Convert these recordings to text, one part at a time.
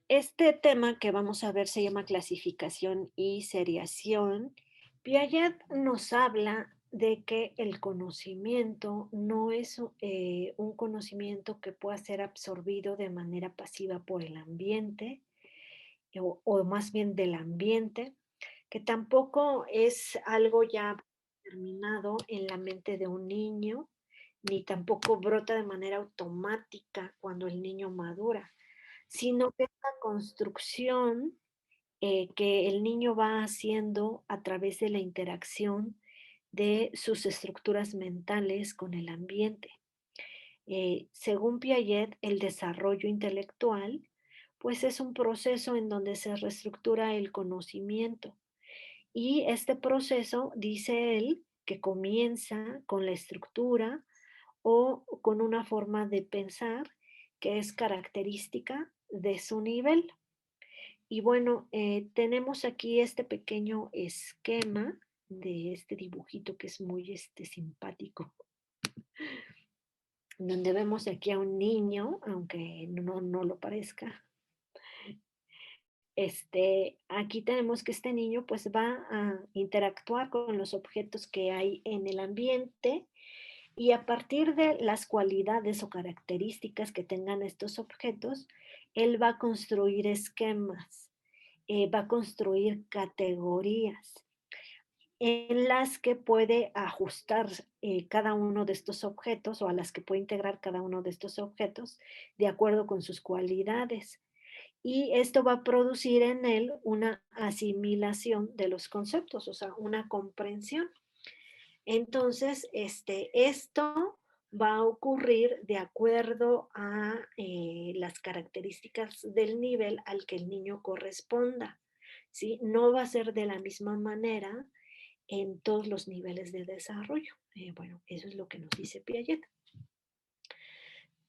Este tema que vamos a ver se llama clasificación y seriación. Piaget nos habla de que el conocimiento no es un conocimiento que pueda ser absorbido de manera pasiva por el ambiente, o más bien del ambiente, que tampoco es algo ya determinado en la mente de un niño, ni tampoco brota de manera automática cuando el niño madura, sino que esta construcción que el niño va haciendo a través de la interacción de sus estructuras mentales con el ambiente. Según Piaget, el desarrollo intelectual, pues es un proceso en donde se reestructura el conocimiento. Y este proceso, dice él, que comienza con la estructura o con una forma de pensar que es característica de su nivel. Y bueno, tenemos aquí este pequeño esquema de este dibujito que es muy simpático, donde vemos aquí a un niño, aunque no lo parezca. Aquí tenemos que este niño pues va a interactuar con los objetos que hay en el ambiente y a partir de las cualidades o características que tengan estos objetos, él va a construir esquemas, va a construir categorías en las que puede ajustar cada uno de estos objetos o a las que puede integrar cada uno de estos objetos de acuerdo con sus cualidades. Y esto va a producir en él una asimilación de los conceptos, o sea, una comprensión. Entonces, esto va a ocurrir de acuerdo a las características del nivel al que el niño corresponda, ¿sí? No va a ser de la misma manera en todos los niveles de desarrollo. Bueno, eso es lo que nos dice Piaget.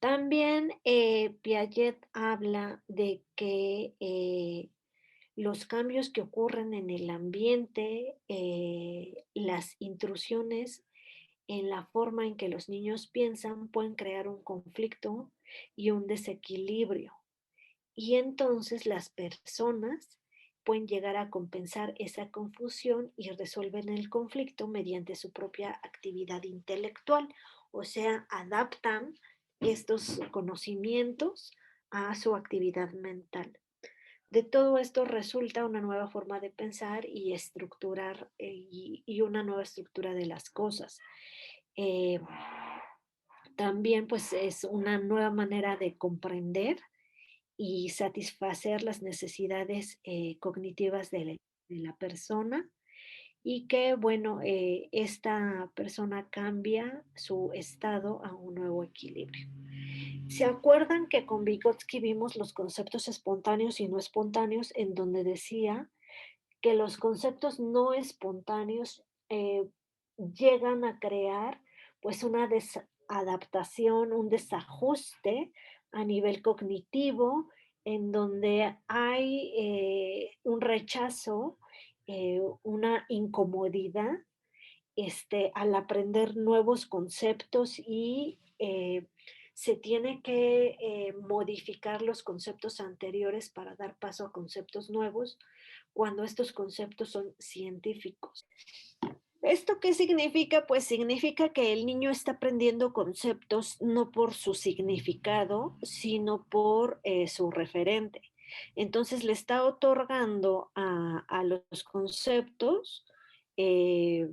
También Piaget habla de que los cambios que ocurren en el ambiente, las intrusiones en la forma en que los niños piensan pueden crear un conflicto y un desequilibrio. Y entonces las personas pueden llegar a compensar esa confusión y resuelven el conflicto mediante su propia actividad intelectual, o sea, adaptan estos conocimientos a su actividad mental. De todo esto resulta una nueva forma de pensar y estructurar y una nueva estructura de las cosas. Eh, También pues es una nueva manera de comprender y satisfacer las necesidades cognitivas de la persona y que, bueno, esta persona cambia su estado a un nuevo equilibrio. ¿Se acuerdan que con Vygotsky vimos los conceptos espontáneos y no espontáneos, en donde decía que los conceptos no espontáneos llegan a crear pues una desadaptación, un desajuste a nivel cognitivo, en donde hay un rechazo, una incomodidad al aprender nuevos conceptos y se tiene que modificar los conceptos anteriores para dar paso a conceptos nuevos cuando estos conceptos son científicos. ¿Esto qué significa? Pues significa que el niño está aprendiendo conceptos no por su significado, sino por su referente. Entonces le está otorgando a los conceptos eh,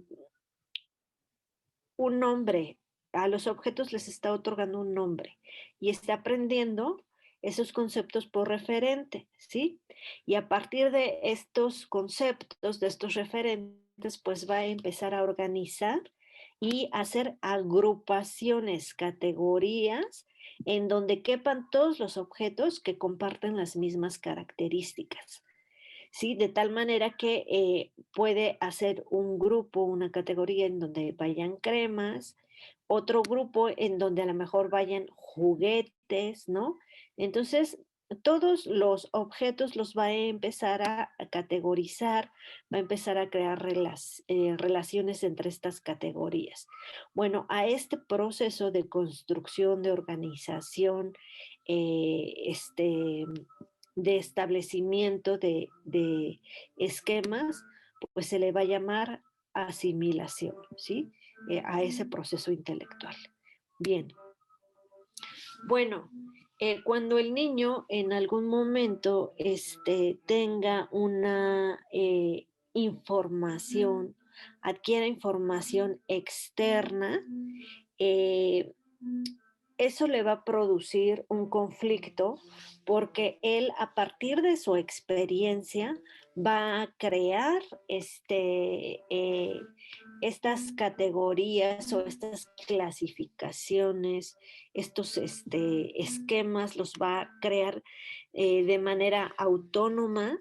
un nombre, a los objetos les está otorgando un nombre y está aprendiendo esos conceptos por referente, ¿sí? Y a partir de estos conceptos, de estos referentes, pues va a empezar a organizar y hacer agrupaciones, categorías, en donde quepan todos los objetos que comparten las mismas características. ¿Sí? De tal manera que puede hacer un grupo, una categoría en donde vayan cremas, otro grupo en donde a lo mejor vayan juguetes, ¿no? Entonces, todos los objetos los va a empezar a categorizar, va a empezar a crear relaciones entre estas categorías. Bueno, a este proceso de construcción, de organización, eh, este, de establecimiento de esquemas, pues se le va a llamar asimilación, ¿sí? A ese proceso intelectual. Bien, bueno, cuando el niño en algún momento tenga una información, adquiera información externa, eh, eso le va a producir un conflicto porque él a partir de su experiencia va a crear estas categorías o estas clasificaciones, estos esquemas los va a crear de manera autónoma,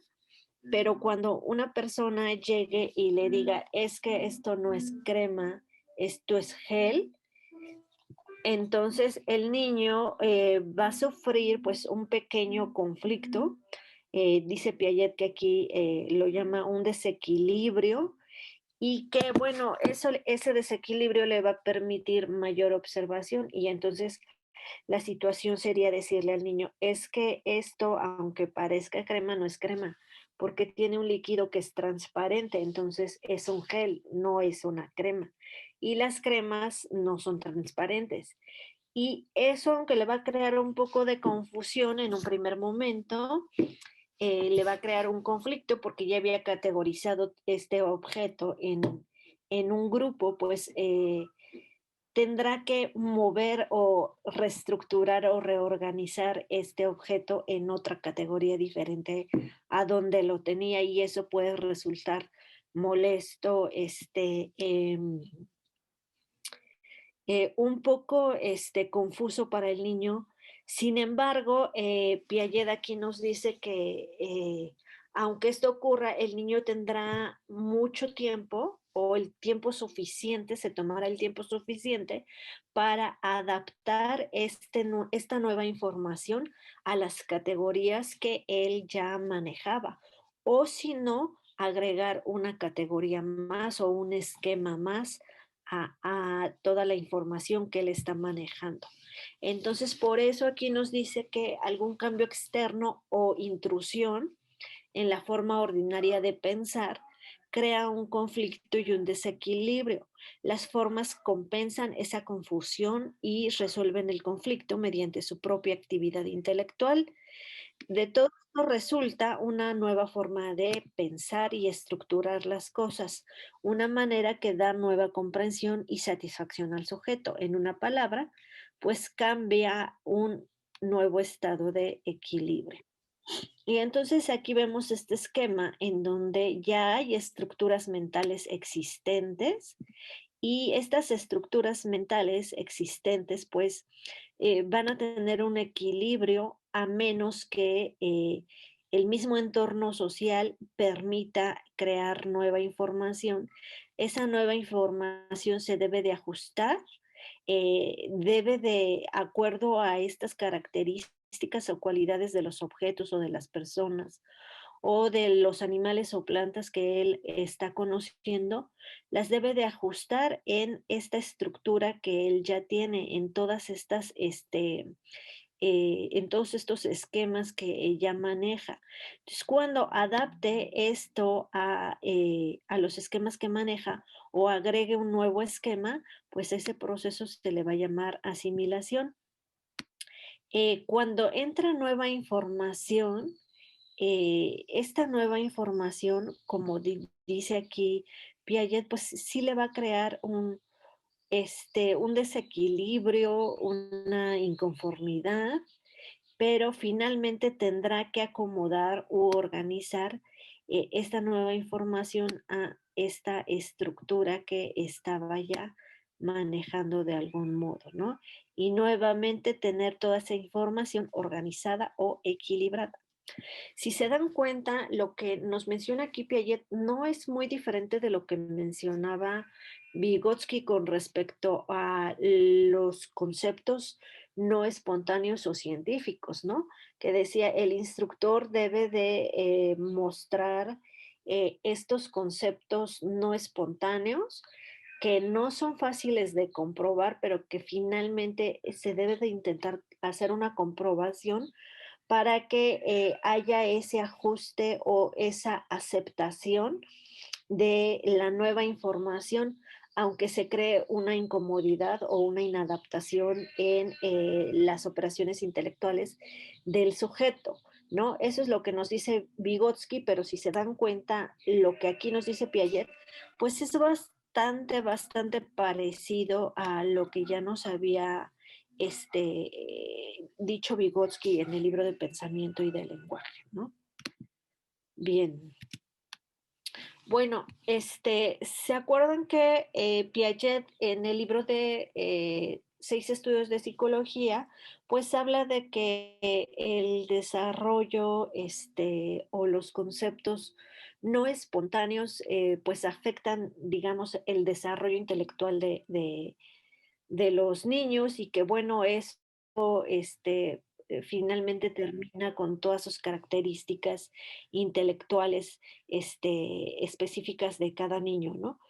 pero cuando una persona llegue y le diga, es que esto no es crema, esto es gel, entonces el niño va a sufrir pues un pequeño conflicto. Dice Piaget que aquí lo llama un desequilibrio y que bueno, ese desequilibrio le va a permitir mayor observación y entonces la situación sería decirle al niño, es que esto, aunque parezca crema, no es crema, porque tiene un líquido que es transparente, entonces es un gel, no es una crema. Y las cremas no son transparentes. Y eso, aunque le va a crear un poco de confusión en un primer momento, le va a crear un conflicto porque ya había categorizado este objeto en un grupo, pues tendrá que mover o reestructurar o reorganizar este objeto en otra categoría diferente a donde lo tenía y eso puede resultar molesto, un poco confuso para el niño. Sin embargo, Piaget aquí nos dice que aunque esto ocurra, el niño tendrá mucho tiempo o el tiempo suficiente, se tomará el tiempo suficiente para adaptar esta nueva información a las categorías que él ya manejaba. O si no, agregar una categoría más o un esquema más a toda la información que él está manejando. Entonces, por eso aquí nos dice que algún cambio externo o intrusión en la forma ordinaria de pensar crea un conflicto y un desequilibrio. Las formas compensan esa confusión y resuelven el conflicto mediante su propia actividad intelectual. De todo esto resulta una nueva forma de pensar y estructurar las cosas, una manera que da nueva comprensión y satisfacción al sujeto. En una palabra, pues cambia un nuevo estado de equilibrio. Y entonces aquí vemos este esquema en donde ya hay estructuras mentales existentes y estas estructuras mentales existentes, pues, van a tener un equilibrio a menos que el mismo entorno social permita crear nueva información. Esa nueva información se debe de ajustar, debe de acuerdo a estas características o cualidades de los objetos o de las personas o de los animales o plantas que él está conociendo, las debe de ajustar en esta estructura que él ya tiene, en todas estas, en todos estos esquemas que ella maneja. Entonces, cuando adapte esto a los esquemas que maneja o agregue un nuevo esquema, pues ese proceso se le va a llamar asimilación. Cuando entra nueva información, esta nueva información, como dice aquí Piaget, pues sí le va a crear un desequilibrio, una inconformidad, pero finalmente tendrá que acomodar u organizar esta nueva información a esta estructura que estaba ya manejando de algún modo, ¿no? Y nuevamente tener toda esa información organizada o equilibrada. Si se dan cuenta, lo que nos menciona aquí Piaget no es muy diferente de lo que mencionaba Vygotsky con respecto a los conceptos no espontáneos o científicos, ¿no? Que decía, el instructor debe de mostrar estos conceptos no espontáneos que no son fáciles de comprobar, pero que finalmente se debe de intentar hacer una comprobación para que haya ese ajuste o esa aceptación de la nueva información, aunque se cree una incomodidad o una inadaptación en las operaciones intelectuales del sujeto, ¿no? Eso es lo que nos dice Vygotsky, pero si se dan cuenta, lo que aquí nos dice Piaget, pues es bastante parecido a lo que ya nos había dicho Vygotsky en el libro de pensamiento y de lenguaje, ¿no? Bien. Bueno, ¿se acuerdan que Piaget en el libro de Seis estudios de psicología, pues habla de que el desarrollo, o los conceptos no espontáneos, pues afectan, digamos, el desarrollo intelectual de los niños y que bueno, eso finalmente termina con todas sus características intelectuales específicas de cada niño, ¿no?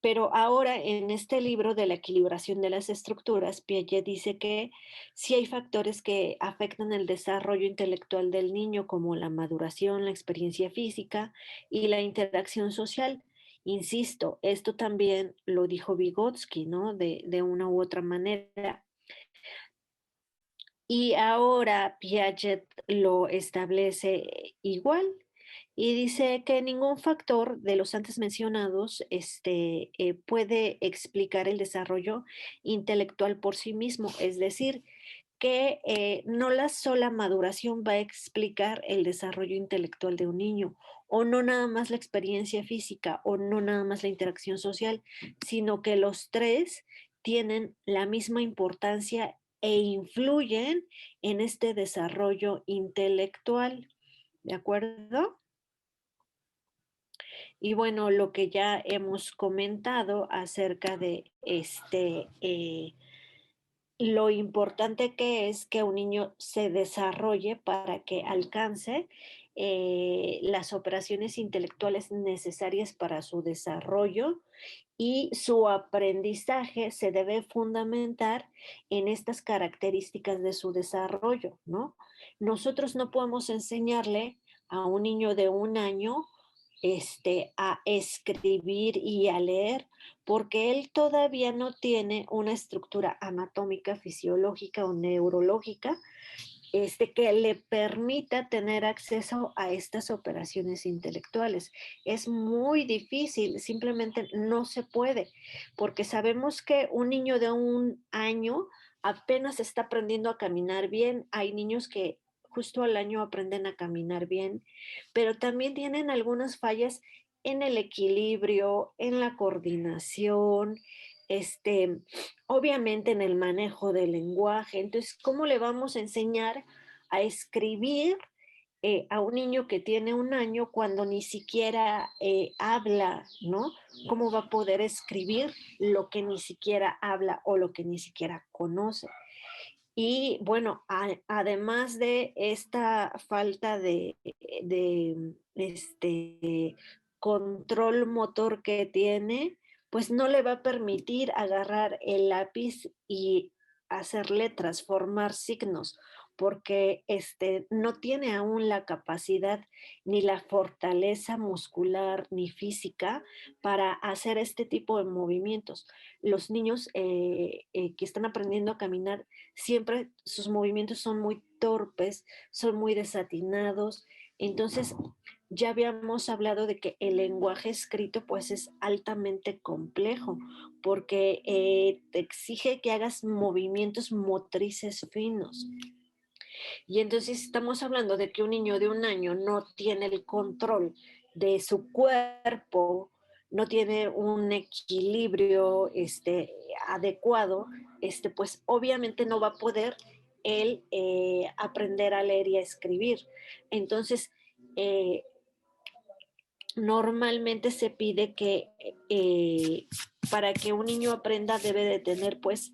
Pero ahora en este libro de la equilibración de las estructuras, Piaget dice que sí hay factores que afectan el desarrollo intelectual del niño, como la maduración, la experiencia física y la interacción social. Insisto, esto también lo dijo Vygotsky, ¿no? De una u otra manera. Y ahora Piaget lo establece igual y dice que ningún factor de los antes mencionados puede explicar el desarrollo intelectual por sí mismo. Es decir, que no la sola maduración va a explicar el desarrollo intelectual de un niño, o no nada más la experiencia física, o no nada más la interacción social, sino que los tres tienen la misma importancia e influyen en este desarrollo intelectual. ¿De acuerdo? Y bueno, lo que ya hemos comentado acerca de lo importante que es que un niño se desarrolle para que alcance las operaciones intelectuales necesarias para su desarrollo, y su aprendizaje se debe fundamentar en estas características de su desarrollo, ¿no? Nosotros no podemos enseñarle a un niño de 1 año a escribir y a leer, porque él todavía no tiene una estructura anatómica, fisiológica o neurológica que le permita tener acceso a estas operaciones intelectuales. Es muy difícil, simplemente no se puede, porque sabemos que un niño de 1 año apenas está aprendiendo a caminar bien. Hay niños que justo al año aprenden a caminar bien, pero también tienen algunas fallas en el equilibrio, en la coordinación, este, obviamente en el manejo del lenguaje. Entonces, ¿cómo le vamos a enseñar a escribir a un niño que tiene 1 año cuando ni siquiera habla, ¿no? ¿Cómo va a poder escribir lo que ni siquiera habla o lo que ni siquiera conoce? Y bueno, además de esta falta de control motor que tiene, pues no le va a permitir agarrar el lápiz y hacer letras, formar signos, porque no tiene aún la capacidad ni la fortaleza muscular ni física para hacer este tipo de movimientos. Los niños que están aprendiendo a caminar, siempre sus movimientos son muy torpes, son muy desatinados. Entonces, ya habíamos hablado de que el lenguaje escrito pues es altamente complejo, porque te exige que hagas movimientos motrices finos. Y entonces estamos hablando de que un niño de 1 año no tiene el control de su cuerpo, no tiene un equilibrio adecuado, pues obviamente no va a poder él aprender a leer y a escribir. Entonces, eh, normalmente se pide que para que un niño aprenda debe de tener pues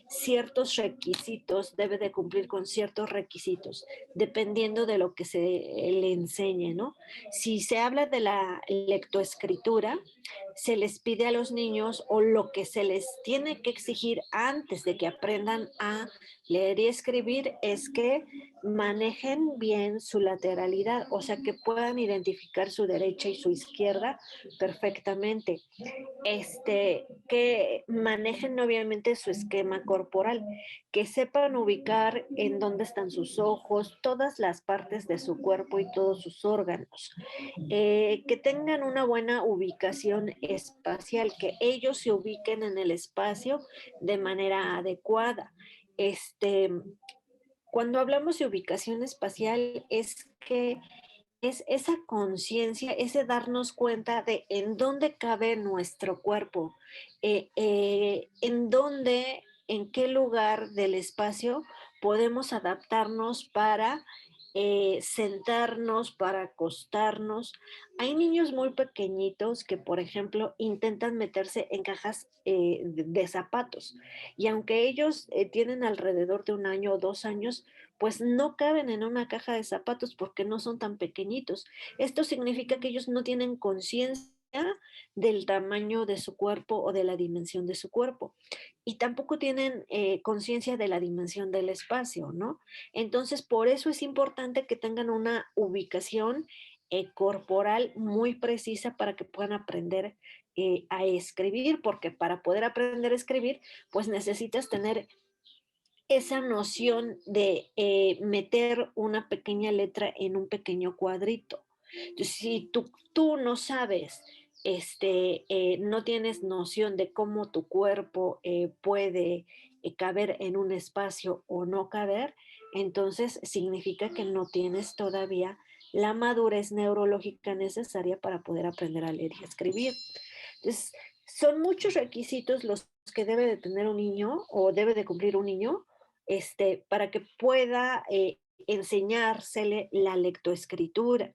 ciertos requisitos, debe de cumplir con ciertos requisitos, dependiendo de lo que se le enseñe, ¿no? Si se habla de la lectoescritura, se les pide a los niños o lo que se les tiene que exigir antes de que aprendan a leer y escribir es que manejen bien su lateralidad, o sea, que puedan identificar su derecha y su izquierda perfectamente, que manejen obviamente su esquema corporal, que sepan ubicar en dónde están sus ojos, todas las partes de su cuerpo y todos sus órganos, que tengan una buena ubicación espacial, que ellos se ubiquen en el espacio de manera adecuada. Este, Cuando hablamos de ubicación espacial es que es esa conciencia, ese darnos cuenta de en dónde cabe nuestro cuerpo, en dónde, en qué lugar del espacio podemos adaptarnos para sentarnos, para acostarnos. Hay niños muy pequeñitos que, por ejemplo, intentan meterse en cajas de zapatos y aunque ellos tienen alrededor de 1 año o 2 años, pues no caben en una caja de zapatos porque no son tan pequeñitos. Esto significa que ellos no tienen conciencia del tamaño de su cuerpo o de la dimensión de su cuerpo y tampoco tienen conciencia de la dimensión del espacio, ¿no? Entonces, por eso es importante que tengan una ubicación corporal muy precisa para que puedan aprender a escribir, porque para poder aprender a escribir, pues necesitas tener esa noción de meter una pequeña letra en un pequeño cuadrito. Entonces, si tú no sabes, no tienes noción de cómo tu cuerpo puede caber en un espacio o no caber, entonces significa que no tienes todavía la madurez neurológica necesaria para poder aprender a leer y escribir. Entonces, son muchos requisitos los que debe de tener un niño o debe de cumplir un niño para que pueda enseñársele la lectoescritura.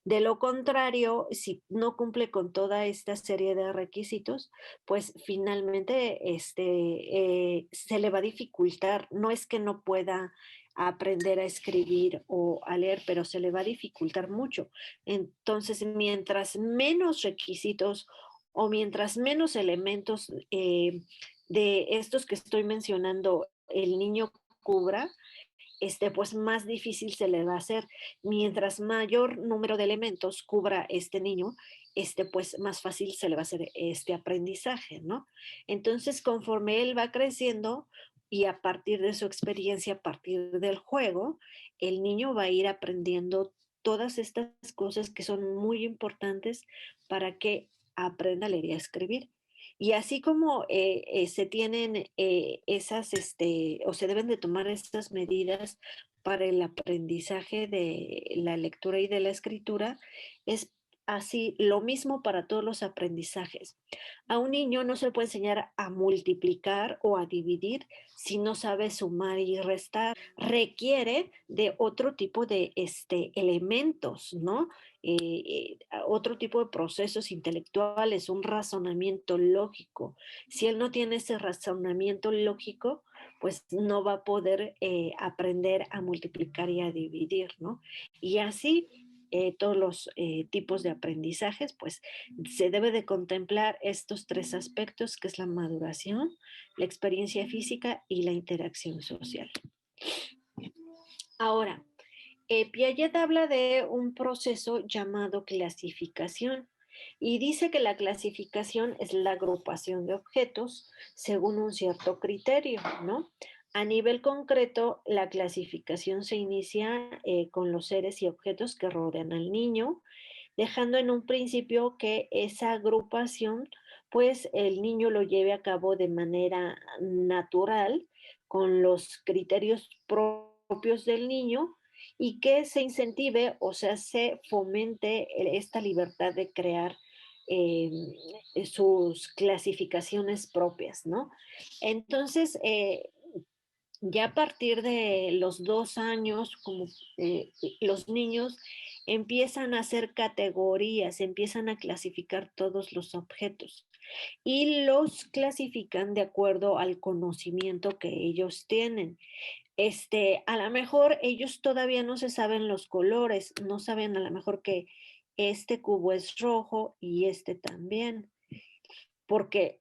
De lo contrario, si no cumple con toda esta serie de requisitos, pues finalmente se le va a dificultar. No es que no pueda aprender a escribir o a leer, pero se le va a dificultar mucho. Entonces, mientras menos requisitos o mientras menos elementos de estos que estoy mencionando el niño cubra, pues más difícil se le va a hacer. Mientras mayor número de elementos cubra este niño, pues más fácil se le va a hacer este aprendizaje, ¿no? Entonces, conforme él va creciendo y a partir de su experiencia, a partir del juego, el niño va a ir aprendiendo todas estas cosas que son muy importantes para que aprenda a leer y a escribir. Y así como se tienen o se deben de tomar estas medidas para el aprendizaje de la lectura y de la escritura, es así lo mismo para todos los aprendizajes. A un niño no se le puede enseñar a multiplicar o a dividir si no sabe sumar y restar. Requiere de otro tipo de elementos, ¿no? Otro tipo de procesos intelectuales, un razonamiento lógico. Si él no tiene ese razonamiento lógico, pues no va a poder aprender a multiplicar y a dividir, ¿no? Y así todos los tipos de aprendizajes, pues se debe de contemplar estos tres aspectos, que es la maduración, la experiencia física y la interacción social. Ahora, Piaget habla de un proceso llamado clasificación y dice que la clasificación es la agrupación de objetos según un cierto criterio, ¿no? A nivel concreto, la clasificación se inicia con los seres y objetos que rodean al niño, dejando en un principio que esa agrupación, pues el niño lo lleve a cabo de manera natural, con los criterios propios del niño y que se incentive, o sea, se fomente esta libertad de crear eh, sus clasificaciones propias, ¿no? Entonces, ya a partir de los 2 años, como los niños empiezan a hacer categorías, empiezan a clasificar todos los objetos y los clasifican de acuerdo al conocimiento que ellos tienen. A lo mejor ellos todavía no se saben los colores, no saben a lo mejor que este cubo es rojo y este también. porque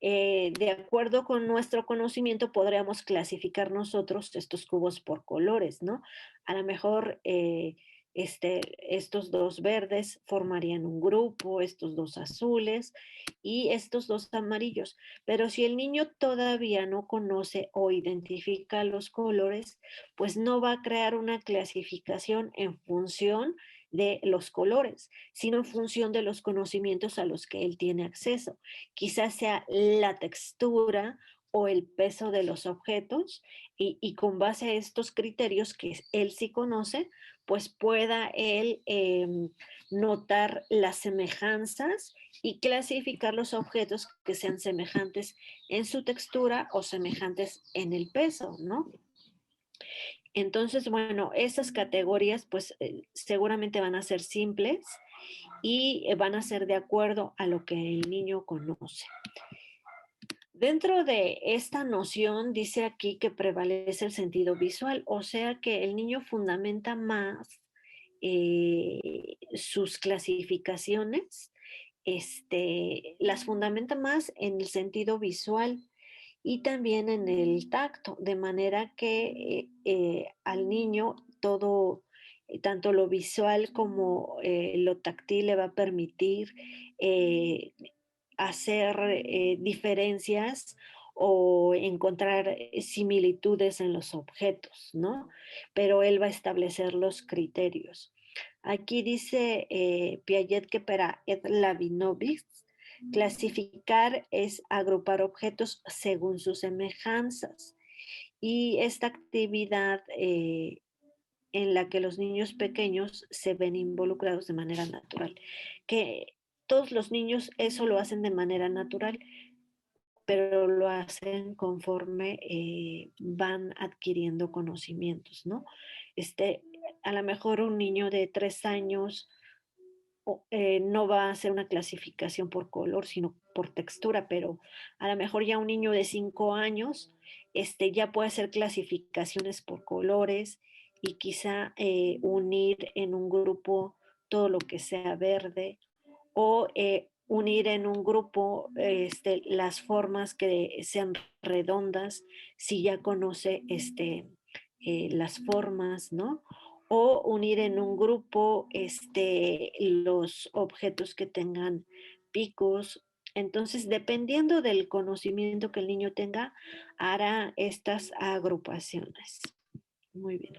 de acuerdo con nuestro conocimiento podríamos clasificar nosotros estos cubos por colores, ¿no? A lo mejor estos dos verdes formarían un grupo, estos dos azules y estos dos amarillos. Pero si el niño todavía no conoce o identifica los colores, pues no va a crear una clasificación en función de los colores, sino en función de los conocimientos a los que él tiene acceso. Quizás sea la textura o el peso de los objetos y con base a estos criterios que él sí conoce, pues pueda él notar las semejanzas y clasificar los objetos que sean semejantes en su textura o semejantes en el peso, ¿no? Entonces, bueno, esas categorías pues seguramente van a ser simples y van a ser de acuerdo a lo que el niño conoce. Dentro de esta noción dice aquí que prevalece el sentido visual, o sea que el niño fundamenta más sus clasificaciones, las fundamenta más en el sentido visual y también en el tacto, de manera que al niño todo, tanto lo visual como lo táctil le va a permitir eh, hacer diferencias o encontrar similitudes en los objetos, ¿no? Pero él va a establecer los criterios. Aquí dice Piaget que para Ed Lavinovich, clasificar es agrupar objetos según sus semejanzas. Y esta actividad en la que los niños pequeños se ven involucrados de manera natural, que todos los niños eso lo hacen de manera natural, pero lo hacen conforme van adquiriendo conocimientos, ¿no? A lo mejor un niño de 3 años no va a hacer una clasificación por color, sino por textura, pero a lo mejor ya un niño de 5 años ya puede hacer clasificaciones por colores y quizá unir en un grupo todo lo que sea verde o unir en un grupo las formas que sean redondas, si ya conoce las formas, ¿no? O unir en un grupo los objetos que tengan picos. Entonces, dependiendo del conocimiento que el niño tenga, hará estas agrupaciones. Muy bien.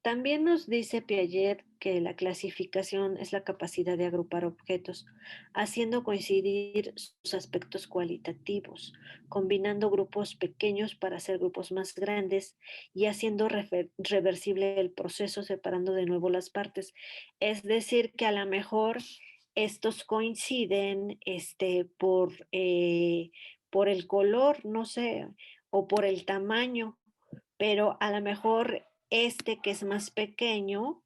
También nos dice Piaget que la clasificación es la capacidad de agrupar objetos, haciendo coincidir sus aspectos cualitativos, combinando grupos pequeños para hacer grupos más grandes y haciendo reversible el proceso, separando de nuevo las partes. Es decir, que a lo mejor estos coinciden por el color, no sé, o por el tamaño, pero a lo mejor que es más pequeño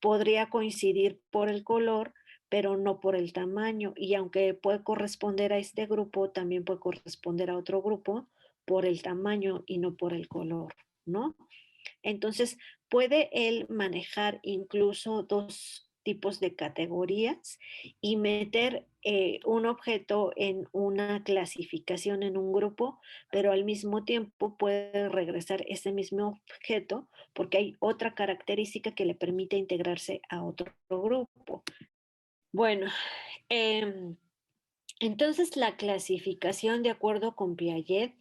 podría coincidir por el color, pero no por el tamaño. Y aunque puede corresponder a este grupo, también puede corresponder a otro grupo por el tamaño y no por el color, ¿no? Entonces, puede él manejar incluso dos tipos de categorías y meter un objeto en una clasificación en un grupo, pero al mismo tiempo puede regresar ese mismo objeto porque hay otra característica que le permite integrarse a otro grupo. Bueno, em, entonces la clasificación de acuerdo con Piaget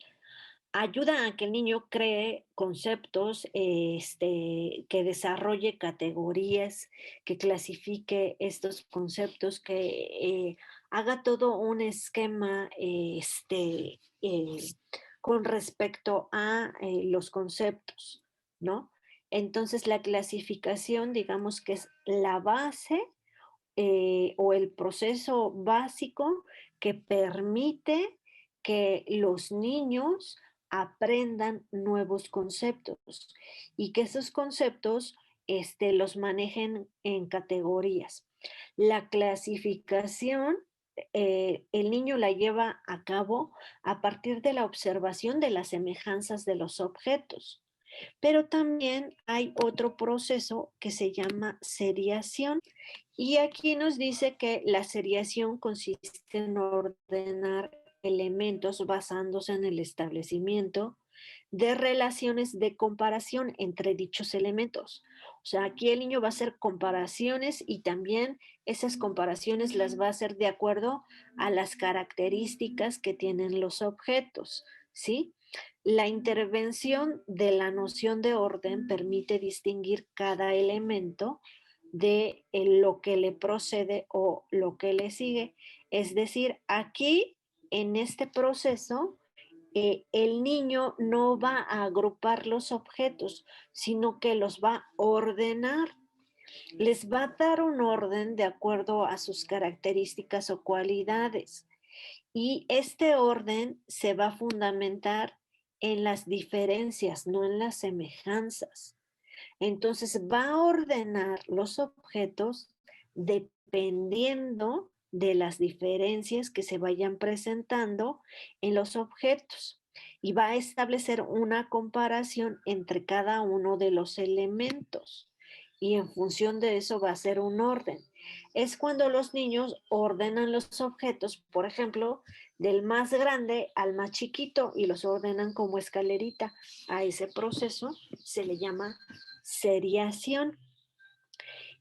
ayuda a que el niño cree conceptos, que desarrolle categorías, que clasifique estos conceptos, que haga todo un esquema con respecto a los conceptos, ¿no? Entonces la clasificación, digamos que es la base o el proceso básico que permite que los niños aprendan nuevos conceptos y que esos conceptos los manejen en categorías. La clasificación, el niño la lleva a cabo a partir de la observación de las semejanzas de los objetos. Pero también hay otro proceso que se llama seriación Y aquí nos dice que la seriación consiste en ordenar elementos basándose en el establecimiento de relaciones de comparación entre dichos elementos. O sea, aquí el niño va a hacer comparaciones y también esas comparaciones las va a hacer de acuerdo a las características que tienen los objetos, ¿sí? La intervención de la noción de orden permite distinguir cada elemento de lo que le procede o lo que le sigue. Es decir, aquí en este proceso, el niño no va a agrupar los objetos, sino que los va a ordenar. Les va a dar un orden de acuerdo a sus características o cualidades. Y este orden se va a fundamentar en las diferencias, no en las semejanzas. Entonces va a ordenar los objetos dependiendo de las diferencias que se vayan presentando en los objetos y va a establecer una comparación entre cada uno de los elementos y en función de eso va a ser un orden. Es cuando los niños ordenan los objetos, por ejemplo, del más grande al más chiquito y los ordenan como escalerita. A ese proceso se le llama seriación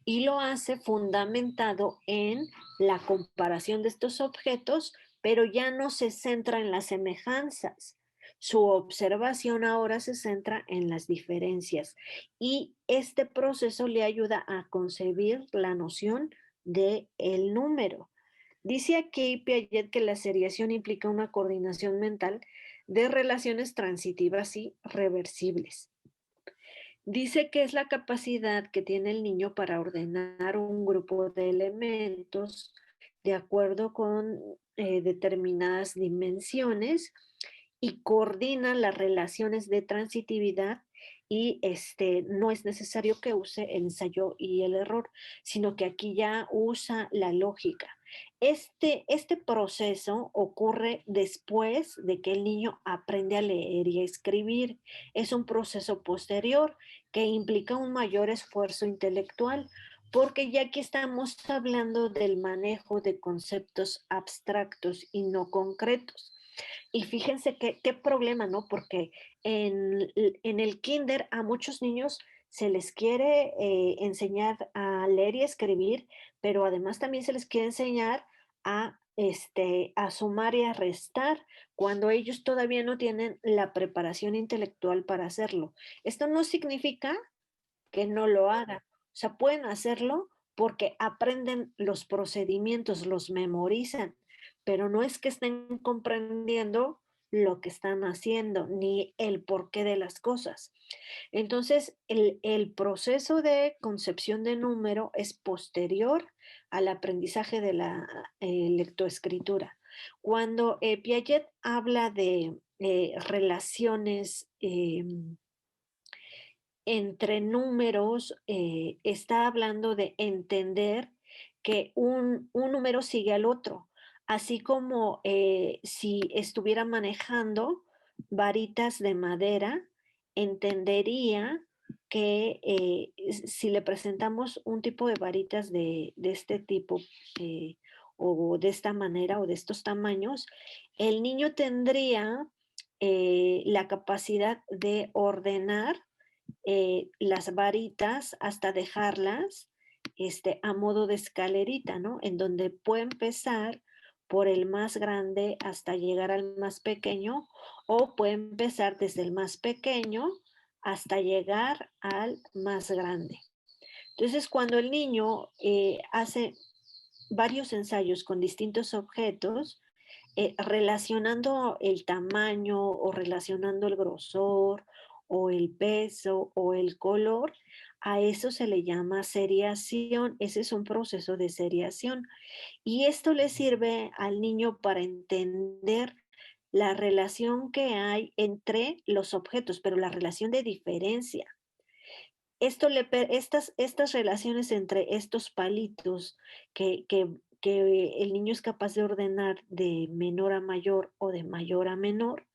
y lo hace fundamentado en la comparación de estos objetos, pero ya no se centra en las semejanzas. Su observación ahora se centra en las diferencias y este proceso le ayuda a concebir la noción de el número. Dice aquí Piaget que la seriación implica una coordinación mental de relaciones transitivas y reversibles. Dice que es la capacidad que tiene el niño para ordenar un grupo de elementos de acuerdo con determinadas dimensiones y coordina las relaciones de transitividad y no es necesario que use el ensayo y el error, sino que aquí ya usa la lógica. Este proceso ocurre después de que el niño aprende a leer y a escribir. Es un proceso posterior que implica un mayor esfuerzo intelectual, porque ya que estamos hablando del manejo de conceptos abstractos y no concretos. Y fíjense qué problema, ¿no? Porque en el kinder a muchos niños se les quiere enseñar a leer y escribir, pero además también se les quiere enseñar a sumar y a restar cuando ellos todavía no tienen la preparación intelectual para hacerlo. Esto no significa que no lo hagan. O sea, pueden hacerlo porque aprenden los procedimientos, los memorizan, pero no es que estén comprendiendo lo que están haciendo ni el porqué de las cosas. Entonces, el proceso de concepción de número es posterior al aprendizaje de la lectoescritura. Cuando Piaget habla de relaciones entre números, está hablando de entender que un número sigue al otro, así como si estuviera manejando varitas de madera, entendería que si le presentamos un tipo de varitas de este tipo o de esta manera o de estos tamaños, el niño tendría la capacidad de ordenar las varitas hasta dejarlas a modo de escalerita, ¿no? En donde puede empezar por el más grande hasta llegar al más pequeño o puede empezar desde el más pequeño hasta llegar al más grande. Entonces, cuando el niño hace varios ensayos con distintos objetos, relacionando el tamaño o relacionando el grosor o el peso o el color, a eso se le llama seriación. Ese es un proceso de seriación. Y esto le sirve al niño para entender la relación que hay entre los objetos, pero la relación de diferencia. Estas relaciones entre estos palitos que el niño es capaz de ordenar de menor a mayor o de mayor a menor,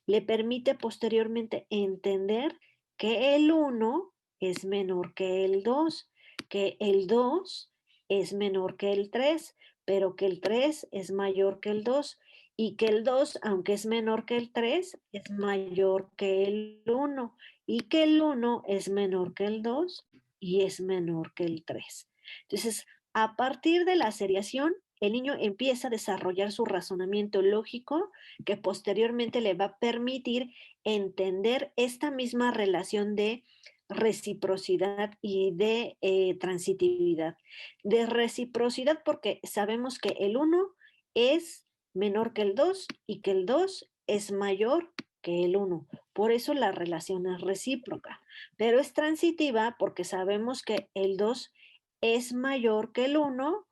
le permite posteriormente entender que el uno es menor que el 2, que el 2 es menor que el 3, pero que el 3 es mayor que el 2 y que el 2, aunque es menor que el 3, es mayor que el 1 y que el 1 es menor que el 2 y es menor que el 3. Entonces, a partir de la seriación, el niño empieza a desarrollar su razonamiento lógico que posteriormente le va a permitir entender esta misma relación de reciprocidad y de transitividad. De reciprocidad porque sabemos que el 1 es menor que el 2 y que el 2 es mayor que el 1. Por eso la relación es recíproca, pero es transitiva porque sabemos que el 2 es mayor que el 1,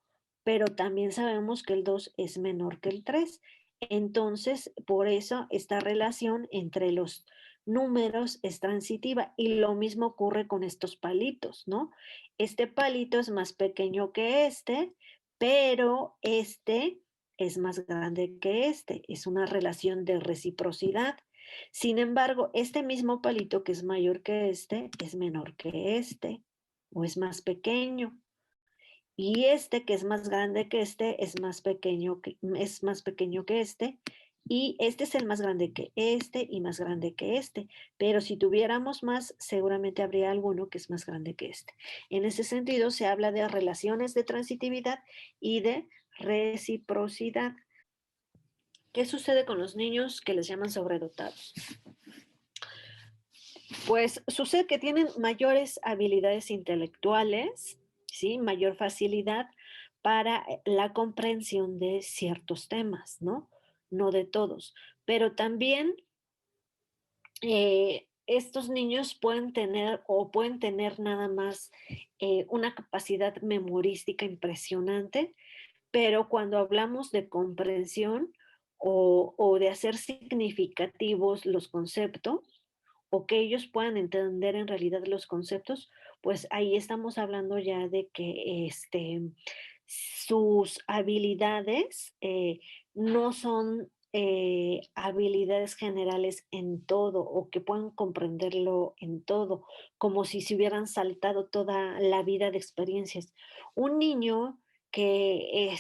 pero también sabemos que el 2 es menor que el 3. Entonces, por eso esta relación entre los números es transitiva y lo mismo ocurre con estos palitos, ¿no? Este palito es más pequeño que este, pero este es más grande que este. Es una relación de reciprocidad. Sin embargo, este mismo palito que es mayor que este es menor que este o es más pequeño. Y este que es más grande que este es más pequeño que este y este es el más grande que este y más grande que este. Pero si tuviéramos más, seguramente habría alguno que es más grande que este. En ese sentido, se habla de relaciones de transitividad y de reciprocidad. ¿Qué sucede con los niños que les llaman sobredotados? Pues sucede que tienen mayores habilidades intelectuales, ¿sí? Mayor facilidad para la comprensión de ciertos temas, ¿no? No de todos, pero también estos niños pueden tener nada más una capacidad memorística impresionante, pero cuando hablamos de comprensión o de hacer significativos los conceptos, o que ellos puedan entender en realidad los conceptos, pues ahí estamos hablando ya de que sus habilidades no son habilidades generales en todo o que puedan comprenderlo en todo, como si se hubieran saltado toda la vida de experiencias. Un niño que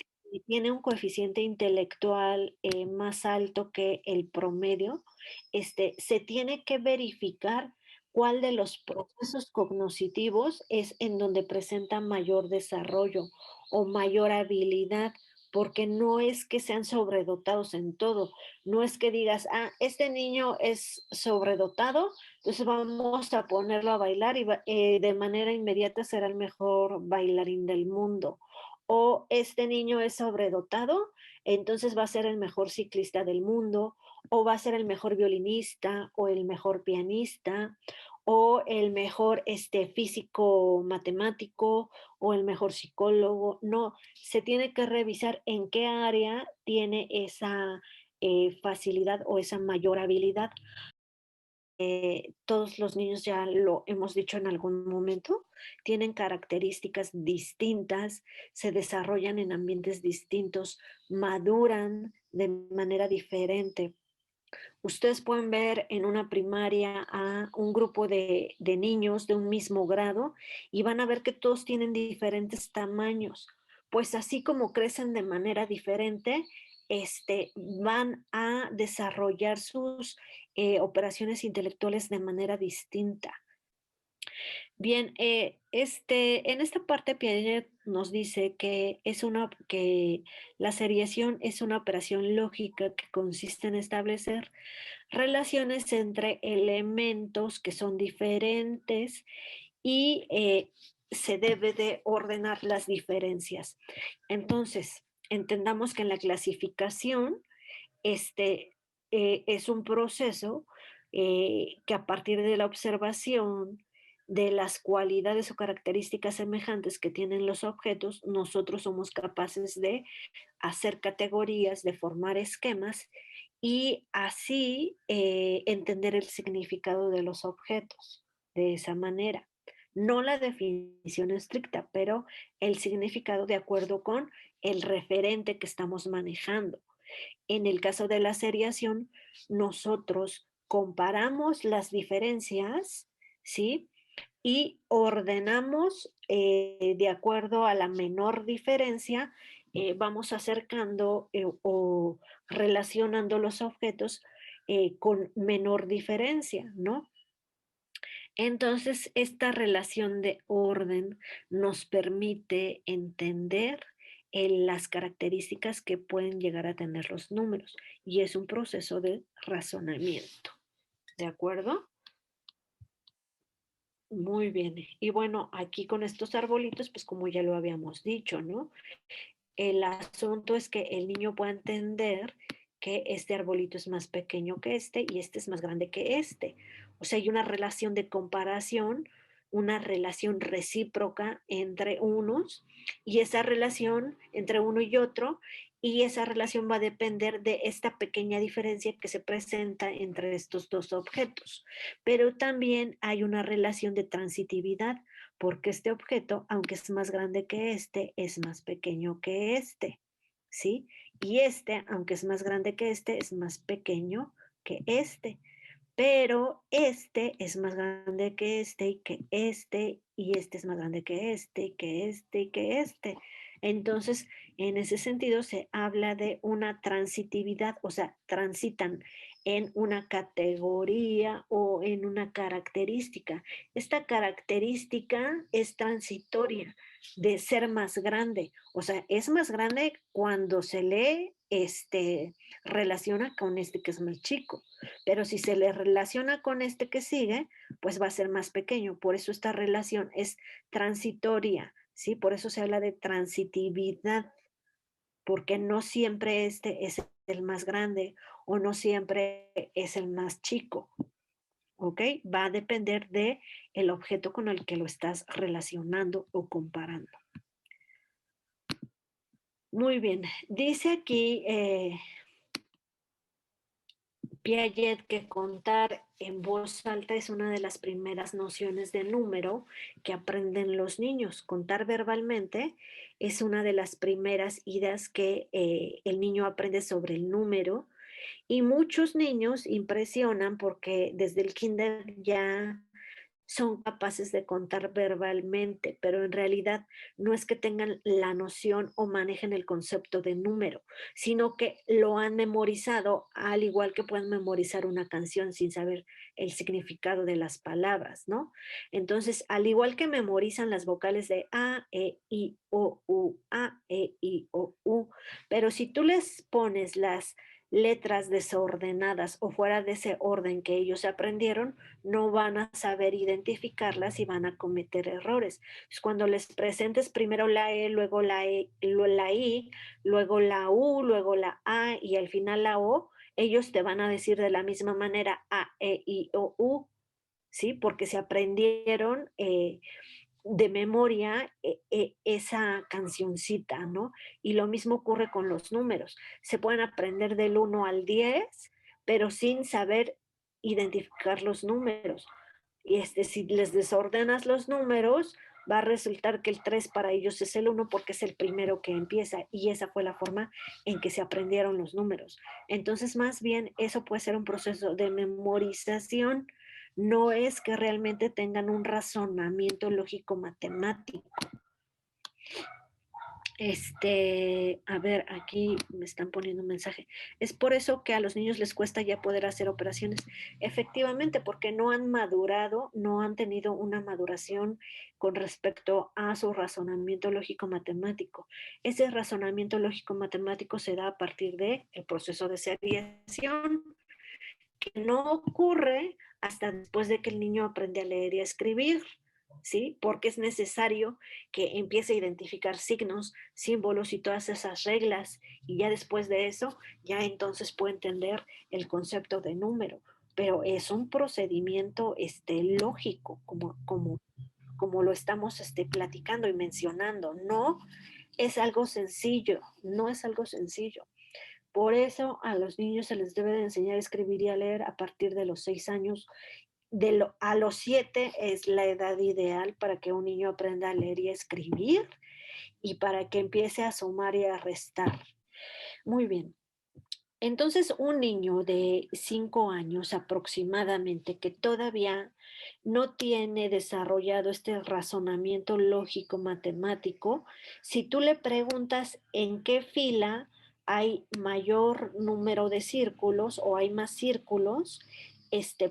tiene un coeficiente intelectual más alto que el promedio, se tiene que verificar cuál de los procesos cognitivos es en donde presenta mayor desarrollo o mayor habilidad, porque no es que sean sobredotados en todo, no es que digas, ah, este niño es sobredotado, entonces vamos a ponerlo a bailar y de manera inmediata será el mejor bailarín del mundo. O este niño es sobredotado, entonces va a ser el mejor ciclista del mundo, o va a ser el mejor violinista, o el mejor pianista, o el mejor físico matemático, o el mejor psicólogo. No, se tiene que revisar en qué área tiene esa facilidad o esa mayor habilidad. Todos los niños, ya lo hemos dicho en algún momento, tienen características distintas, se desarrollan en ambientes distintos, maduran de manera diferente. Ustedes pueden ver en una primaria a un grupo de niños de un mismo grado y van a ver que todos tienen diferentes tamaños. Pues así como crecen de manera diferente, van a desarrollar sus operaciones intelectuales de manera distinta. Bien, en esta parte Piaget nos dice que la seriación es una operación lógica que consiste en establecer relaciones entre elementos que son diferentes y se debe de ordenar las diferencias. Entonces, entendamos que en la clasificación es un proceso que a partir de la observación de las cualidades o características semejantes que tienen los objetos, nosotros somos capaces de hacer categorías, de formar esquemas y así entender el significado de los objetos de esa manera. No la definición estricta, pero el significado de acuerdo con el referente que estamos manejando. En el caso de la seriación, nosotros comparamos las diferencias, ¿sí? y ordenamos de acuerdo a la menor diferencia, vamos acercando o relacionando los objetos con menor diferencia, ¿no? Entonces, esta relación de orden nos permite entender las características que pueden llegar a tener los números y es un proceso de razonamiento. ¿De acuerdo? Muy bien. Y bueno, aquí con estos arbolitos, pues como ya lo habíamos dicho, ¿no? El asunto es que el niño pueda entender que este arbolito es más pequeño que este y este es más grande que este. O sea, hay una relación de comparación, una relación recíproca entre unos y esa relación entre uno y otro y esa relación va a depender de esta pequeña diferencia que se presenta entre estos dos objetos. Pero también hay una relación de transitividad porque este objeto, aunque es más grande que este, es más pequeño que este, ¿sí? Y este, aunque es más grande que este, es más pequeño que este. Pero este es más grande y este es más grande que este, y que este, y que este. Entonces, en ese sentido, se habla de una transitividad, o sea, transitan en una categoría o en una característica. Esta característica es transitoria de ser más grande, o sea, es más grande cuando se le relaciona con este que es más chico, pero si se le relaciona con este que sigue, pues va a ser más pequeño. Por eso esta relación es transitoria, ¿sí? Por eso se habla de transitividad, porque no siempre este es el más grande o no siempre es el más chico, ¿ok? Va a depender de el objeto con el que lo estás relacionando o comparando. Muy bien, dice aquí Piaget que contar en voz alta es una de las primeras nociones de número que aprenden los niños. Contar verbalmente es una de las primeras ideas que el niño aprende sobre el número y muchos niños impresionan porque desde el kinder ya son capaces de contar verbalmente, pero en realidad no es que tengan la noción o manejen el concepto de número, sino que lo han memorizado, al igual que pueden memorizar una canción sin saber el significado de las palabras, ¿no? Entonces, al igual que memorizan las vocales de A, E, I, O, U, A, E, I, O, U, pero si tú les pones las letras desordenadas o fuera de ese orden que ellos aprendieron, no van a saber identificarlas y van a cometer errores. Pues cuando les presentes primero la E, luego la I, luego la U, luego la A y al final la O, ellos te van a decir de la misma manera A, E, I, O, U, ¿sí? Porque se aprendieron de memoria esa cancioncita, ¿no? Y lo mismo ocurre con los números. Se pueden aprender del 1 al 10, pero sin saber identificar los números. Y si les desordenas los números, va a resultar que el 3 para ellos es el 1 porque es el primero que empieza y esa fue la forma en que se aprendieron los números. Entonces, más bien, eso puede ser un proceso de memorización, no es que realmente tengan un razonamiento lógico matemático. A ver, aquí me están poniendo un mensaje. Es por eso que a los niños les cuesta ya poder hacer operaciones. Efectivamente, porque no han madurado, no han tenido una maduración con respecto a su razonamiento lógico matemático. Ese razonamiento lógico matemático se da a partir del proceso de seriación, que no ocurre hasta después de que el niño aprende a leer y a escribir, ¿sí? Porque es necesario que empiece a identificar signos, símbolos y todas esas reglas, y ya después de eso, ya entonces puede entender el concepto de número, pero es un procedimiento lógico, como lo estamos platicando y mencionando, no es algo sencillo, no es algo sencillo. Por eso a los niños se les debe de enseñar a escribir y a leer a partir de los 6 años. A los 7 es la edad ideal para que un niño aprenda a leer y a escribir y para que empiece a sumar y a restar. Muy bien. Entonces, un niño de 5 años aproximadamente que todavía no tiene desarrollado este razonamiento lógico matemático, si tú le preguntas en qué fila hay mayor número de círculos o hay más círculos,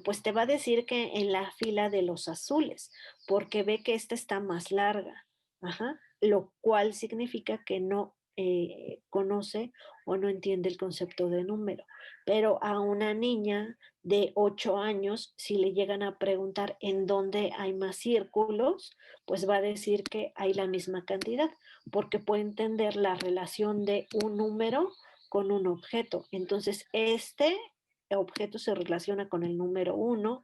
pues te va a decir que en la fila de los azules, porque ve que esta está más larga. Ajá, lo cual significa que no conoce o no entiende el concepto de número. Pero a una niña de 8 años, si le llegan a preguntar en dónde hay más círculos, pues va a decir que hay la misma cantidad, porque puede entender la relación de un número con un objeto. Entonces, este objeto se relaciona con el número 1,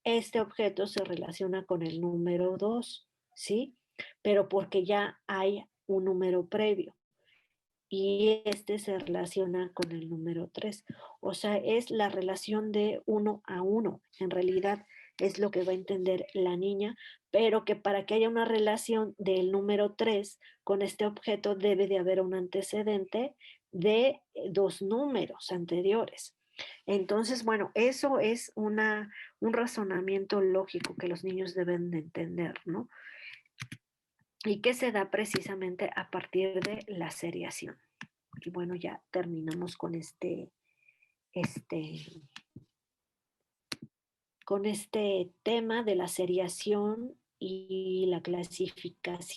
este objeto se relaciona con el número 2, ¿sí? Pero porque ya hay un número previo y este se relaciona con el número 3. O sea, es la relación de 1 a 1. En realidad es lo que va a entender la niña, pero que para que haya una relación del número 3 con este objeto debe de haber un antecedente de dos números anteriores. Entonces, bueno, eso es un razonamiento lógico que los niños deben de entender, ¿no? Y que se da precisamente a partir de la seriación. Y bueno, ya terminamos este, con este tema de la seriación y la clasificación